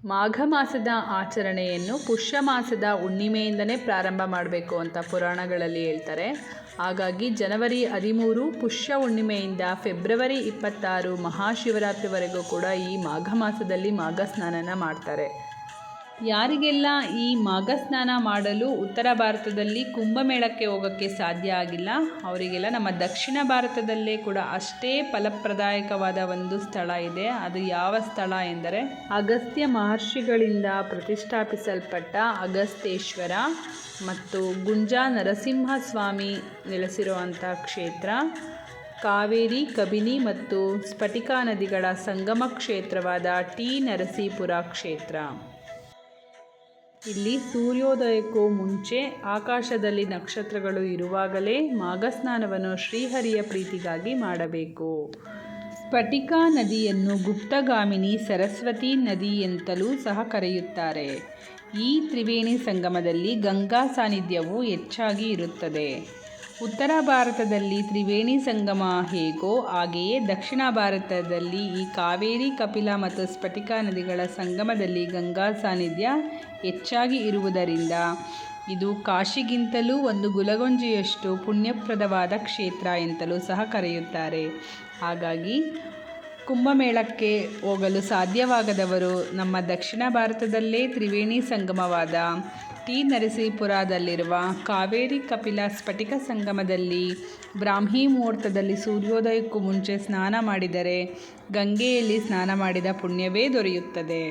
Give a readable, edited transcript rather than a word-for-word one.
ಮಾಘ ಮಾಸದ ಆಚರಣೆಯನ್ನು ಪುಷ್ಯ ಮಾಸದ ಹುಣ್ಣಿಮೆಯಿಂದನೇ ಪ್ರಾರಂಭ ಮಾಡಬೇಕು ಅಂತ ಪುರಾಣಗಳಲ್ಲಿ ಹೇಳ್ತಾರೆ. ಹಾಗಾಗಿ ಜನವರಿ 13 ಪುಷ್ಯ ಹುಣ್ಣಿಮೆಯಿಂದ ಫೆಬ್ರವರಿ 26 ಮಹಾಶಿವರಾತ್ರಿವರೆಗೂ ಕೂಡ ಈ ಮಾಘ ಮಾಸದಲ್ಲಿ ಮಾಘ ಸ್ನಾನನ ಮಾಡ್ತಾರೆ. ಯಾರಿಗೆಲ್ಲ ಈ ಮಾಘ ಸ್ನಾನ ಮಾಡಲು ಉತ್ತರ ಭಾರತದಲ್ಲಿ ಕುಂಭಮೇಳಕ್ಕೆ ಹೋಗೋಕ್ಕೆ ಸಾಧ್ಯ ಆಗಿಲ್ಲ, ಅವರಿಗೆಲ್ಲ ನಮ್ಮ ದಕ್ಷಿಣ ಭಾರತದಲ್ಲೇ ಕೂಡ ಅಷ್ಟೇ ಫಲಪ್ರದಾಯಕವಾದ ಒಂದು ಸ್ಥಳ ಇದೆ. ಅದು ಯಾವ ಸ್ಥಳ ಎಂದರೆ ಅಗಸ್ತ್ಯ ಮಹರ್ಷಿಗಳಿಂದ ಪ್ರತಿಷ್ಠಾಪಿಸಲ್ಪಟ್ಟ ಅಗಸ್ತೇಶ್ವರ ಮತ್ತು ಗುಂಜಾ ನರಸಿಂಹಸ್ವಾಮಿ ನೆಲೆಸಿರುವಂಥ ಕ್ಷೇತ್ರ. ಕಾವೇರಿ, ಕಬಿನಿ ಮತ್ತು ಸ್ಫಟಿಕಾ ನದಿಗಳ ಸಂಗಮ ಕ್ಷೇತ್ರವಾದ ಟಿ ನರಸೀಪುರ ಕ್ಷೇತ್ರ. ಇಲ್ಲಿ ಸೂರ್ಯೋದಯಕ್ಕೂ ಮುಂಚೆ ಆಕಾಶದಲ್ಲಿ ನಕ್ಷತ್ರಗಳು ಇರುವಾಗಲೇ ಮಾಘ ಸ್ನಾನವನ್ನು ಶ್ರೀಹರಿಯ ಪ್ರೀತಿಗಾಗಿ ಮಾಡಬೇಕು. ಸ್ಫಟಿಕಾ ನದಿಯನ್ನು ಗುಪ್ತಗಾಮಿನಿ ಸರಸ್ವತಿ ನದಿ ಎಂತಲೂ ಸಹ ಕರೆಯುತ್ತಾರೆ. ಈ ತ್ರಿವೇಣಿ ಸಂಗಮದಲ್ಲಿ ಗಂಗಾ ಸಾನ್ನಿಧ್ಯವು ಹೆಚ್ಚಾಗಿ ಇರುತ್ತದೆ. ಉತ್ತರ ಭಾರತದಲ್ಲಿ ತ್ರಿವೇಣಿ ಸಂಗಮ ಹೇಗೋ ಹಾಗೆಯೇ ದಕ್ಷಿಣ ಭಾರತದಲ್ಲಿ ಈ ಕಾವೇರಿ, ಕಪಿಲ ಮತ್ತು ಸ್ಫಟಿಕಾ ನದಿಗಳ ಸಂಗಮದಲ್ಲಿ ಗಂಗಾ ಸಾನ್ನಿಧ್ಯ ಹೆಚ್ಚಾಗಿ ಇರುವುದರಿಂದ ಇದು ಕಾಶಿಗಿಂತಲೂ ಒಂದು ಗುಲಗಂಜಿಯಷ್ಟು ಪುಣ್ಯಪ್ರದವಾದ ಕ್ಷೇತ್ರ ಎಂತಲೂ ಸಹ ಕರೆಯುತ್ತಾರೆ. ಹಾಗಾಗಿ ಕುಂಭಮೇಳಕ್ಕೆ ಹೋಗಲು ಸಾಧ್ಯವಾಗದವರು ನಮ್ಮ ದಕ್ಷಿಣ ಭಾರತದಲ್ಲೇ ತ್ರಿವೇಣಿ ಸಂಗಮವಾದ ಟಿ ನರಸೀಪುರದಲ್ಲಿರುವ ಕಾವೇರಿ, ಕಪಿಲ, ಸ್ಫಟಿಕ ಸಂಗಮದಲ್ಲಿ ಬ್ರಾಹ್ಮಿ ಮುಹೂರ್ತದಲ್ಲಿ ಸೂರ್ಯೋದಯಕ್ಕೂ ಮುಂಚೆ ಸ್ನಾನ ಮಾಡಿದರೆ ಗಂಗೆಯಲ್ಲಿ ಸ್ನಾನ ಮಾಡಿದ ಪುಣ್ಯವೇ ದೊರೆಯುತ್ತದೆ.